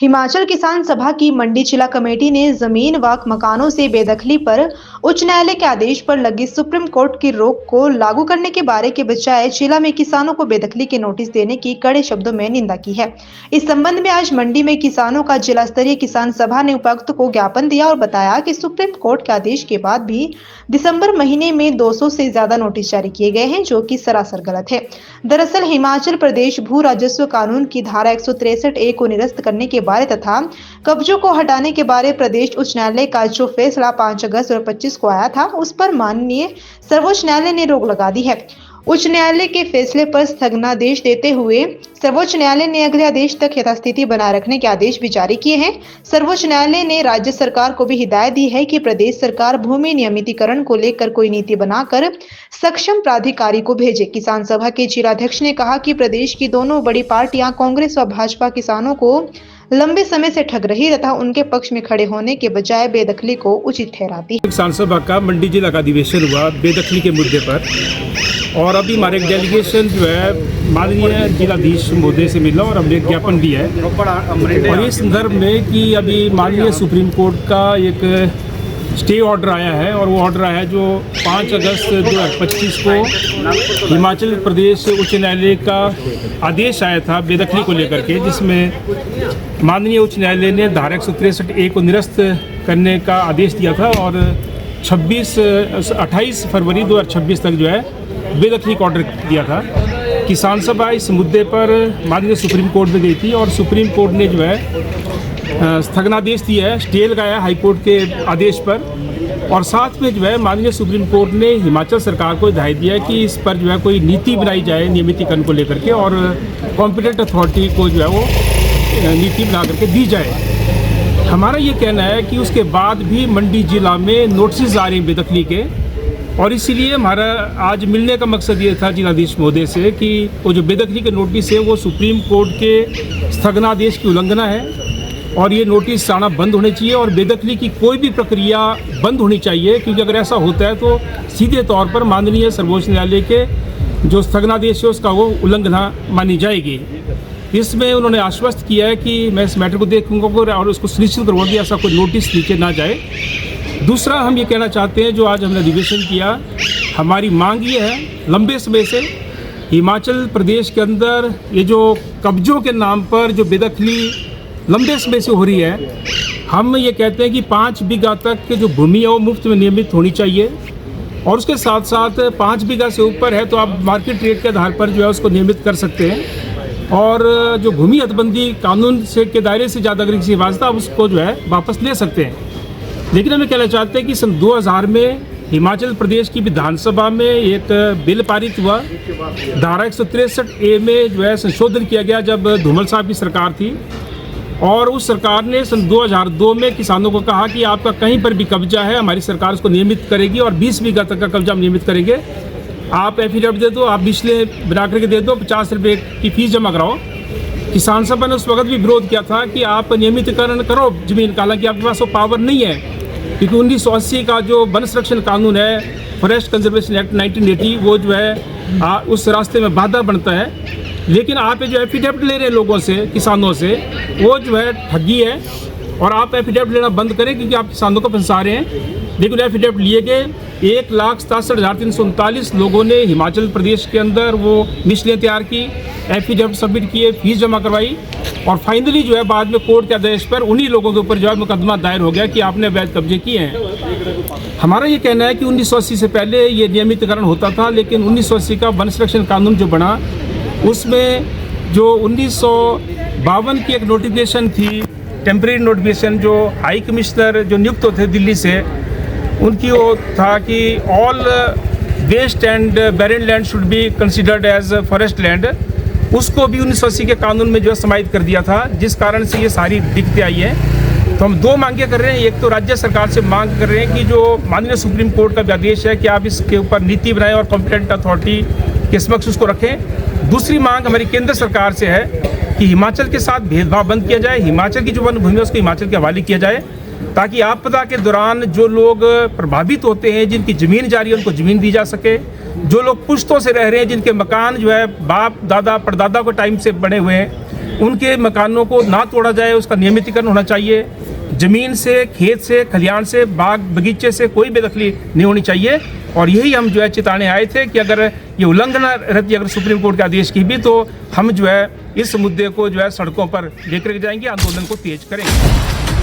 हिमाचल किसान सभा की मंडी जिला कमेटी ने जमीन व मकानों से बेदखली पर उच्च न्यायालय के आदेश पर लगी सुप्रीम कोर्ट की रोक को लागू करने के बारे के बजाय जिला में किसानों को बेदखली के नोटिस देने की कड़े शब्दों में निंदा की है। इस संबंध में आज मंडी में किसानों का जिला स्तरीय किसान सभा ने उपायुक्त को ज्ञापन दिया और बताया कि सुप्रीम कोर्ट के आदेश के बाद भी दिसंबर महीने में 200 से ज्यादा नोटिस जारी किए गए हैं, जो कि सरासर गलत है। दरअसल हिमाचल प्रदेश भू राजस्व कानून की धारा 163A को निरस्त करने के बारे तथा कब्जों को हटाने के बारे प्रदेश उच्च न्यायालय का जो फैसला 5 अगस्त 2025 को आया था, उस पर माननीय सर्वोच्च न्यायालय ने रोक लगा दी है। उच्च न्यायालय के फैसले पर स्थगनादेश देते हुए सर्वोच्च न्यायालय ने अगले आदेश तक यथास्थिति बनाए रखने के आदेश भी जारी किए हैं। सर्वोच्च न्यायालय ने राज्य सरकार को भी हिदायत दी है कि प्रदेश सरकार भूमि नियमितीकरण को लेकर कोई नीति बनाकर सक्षम प्राधिकारी को भेजे। किसान सभा के जिलाध्यक्ष ने कहा कि प्रदेश की दोनों बड़ी पार्टियां कांग्रेस व भाजपा किसानों को लंबे समय से ठग रही तथा उनके पक्ष में खड़े होने के बजाय बेदखली को उचित ठहराती है। किसान सभा का मंडी जिला का अधिवेशन हुआ बेदखली के मुद्दे पर, और अभी हमारे एक डेलीगेशन जो है माननीय जिलाधीश महोदय से मिला और हमने एक ज्ञापन दिया है। और इस संदर्भ में कि अभी माननीय सुप्रीम कोर्ट का एक स्टे ऑर्डर आया है, और वो ऑर्डर आया है जो 5 अगस्त 2025 को हिमाचल प्रदेश उच्च न्यायालय का आदेश आया था बेदखली को लेकर के, जिसमें माननीय उच्च न्यायालय ने धारा 163A को निरस्त करने का आदेश दिया था और 28 फरवरी 2026 तक जो है बेदखली का ऑर्डर दिया था। किसान सभा इस मुद्दे पर माननीय सुप्रीम कोर्ट में गई थी और सुप्रीम कोर्ट ने जो है स्थगनादेश दिया है, स्टे लगाया है हाई कोर्ट के आदेश पर। और साथ में जो है माननीय सुप्रीम कोर्ट ने हिमाचल सरकार को हिदायत दिया है कि इस पर जो है कोई नीति बनाई जाए नियमितीकरण को लेकर के, और कॉम्पिटेंट अथॉरिटी को जो है वो नीति बना करके दी जाए। हमारा ये कहना है कि उसके बाद भी मंडी जिला में नोटिस आ रहे हैं बेदखली के, और इसीलिए हमारा आज मिलने का मकसद ये था जिलाधीश महोदय से कि वो जो बेदखली के नोटिस है वो सुप्रीम कोर्ट के स्थगनादेश की उल्लंघना है और ये नोटिस आना बंद होने चाहिए और बेदखली की कोई भी प्रक्रिया बंद होनी चाहिए, क्योंकि अगर ऐसा होता है तो सीधे तौर पर माननीय सर्वोच्च न्यायालय के जो स्थगनादेश है उसका वो उल्लंघना मानी जाएगी। इसमें उन्होंने आश्वस्त किया है कि मैं इस मैटर को देखूंगा और उसको सुनिश्चित करूँगा कि ऐसा कोई नोटिस नीचे ना जाए। दूसरा हम ये कहना चाहते हैं, जो आज हमने अधिवेशन किया, हमारी मांग ये है लंबे समय से हिमाचल प्रदेश के अंदर ये जो कब्जों के नाम पर जो बेदखली लंबे समय से हो रही है, हम ये कहते हैं कि 5 बीघा तक के जो भूमि है वो मुफ्त में नियमित होनी चाहिए, और उसके साथ साथ 5 बीघा से ऊपर है तो आप मार्केट रेट के आधार पर जो है उसको नियमित कर सकते हैं, और जो भूमि हदबंदी कानून से के दायरे से ज़्यादा अगर किसी वास्ता आप उसको जो है वापस ले सकते हैं। लेकिन हम कहना चाहते हैं कि सन 2000 में हिमाचल प्रदेश की विधानसभा में एक बिल पारित हुआ, धारा 163A में जो है संशोधन किया गया जब धूमल साहब की सरकार थी, और उस सरकार ने सन 2002 में किसानों को कहा कि आपका कहीं पर भी कब्जा है हमारी सरकार उसको नियमित करेगी और 20 बीघा तक का कब्जा हम नियमित करेंगे। आप एफिडेविट दे दो, आप बिजली बना करके दे दो, 50 रुपये की फीस जमा कराओ। किसान सभा ने उस वक्त भी विरोध किया था कि आप नियमितीकरण करो जमीन का, हालांकि आपके पास वो पावर नहीं है, क्योंकि 1980 का जो वन संरक्षण कानून है, फॉरेस्ट कंजर्वेशन एक्ट 1980, वो जो है उस रास्ते में बाधा बनता है। लेकिन आप जो एफिडेविट ले रहे हैं लोगों से, किसानों से, वो जो है ठगी है, और आप एफिडेविट लेना बंद करें क्योंकि आप किसानों को फंसा रहे हैं। लेकिन एफिडेविट लिए गए 1,67,339 लोगों ने हिमाचल प्रदेश के अंदर वो मिसलें तैयार की, एफिडेविट सबमिट किए, फीस जमा करवाई, और फाइनली जो है बाद में कोर्ट के आदेश पर उन्हीं लोगों के ऊपर जो है मुकदमा दायर हो गया कि आपने अवैध कब्जे किए हैं। हमारा ये कहना है कि 1980 से पहले ये नियमितीकरण होता था, लेकिन 1980 का वन संरक्षण कानून जो बना उसमें जो 1952 की एक नोटिफिकेशन थी, टेम्परेरी नोटिफिकेशन, जो हाई कमिश्नर जो नियुक्त होते दिल्ली से, उनकी वो था कि all waste and barren land should be considered as forest land, उसको भी 1980 के कानून में जो है समाहित कर दिया था, जिस कारण से ये सारी दिक्कतें आई हैं। तो हम दो मांगे कर रहे हैं, एक तो राज्य सरकार से मांग कर रहे हैं कि जो माननीय सुप्रीम कोर्ट का भी आदेश है कि आप इसके ऊपर नीति बनाएं और कॉम्पिटेंट अथॉरिटी के समक्ष उसको रखें। दूसरी मांग हमारी केंद्र सरकार से है कि हिमाचल के साथ भेदभाव बंद किया जाए, हिमाचल की जो वन भूमि है उसको हिमाचल के हवाले किया जाए, ताकि आपदा के दौरान जो लोग प्रभावित होते हैं, जिनकी ज़मीन जा रही है, उनको ज़मीन दी जा सके। जो लोग पुश्तों से रह रहे हैं, जिनके मकान जो है बाप दादा परदादा को टाइम से बने हुए हैं, उनके मकानों को ना तोड़ा जाए, उसका नियमितीकरण होना चाहिए। ज़मीन से, खेत से, खलिहान से, बाग बगीचे से कोई बेदखली नहीं होनी चाहिए। और यही हम जो है चेताने आए थे कि अगर ये उल्लंघन रहती अगर सुप्रीम कोर्ट के आदेश की भी, तो हम जो है इस मुद्दे को जो है सड़कों पर लेकर जाएंगे, आंदोलन को तेज करेंगे।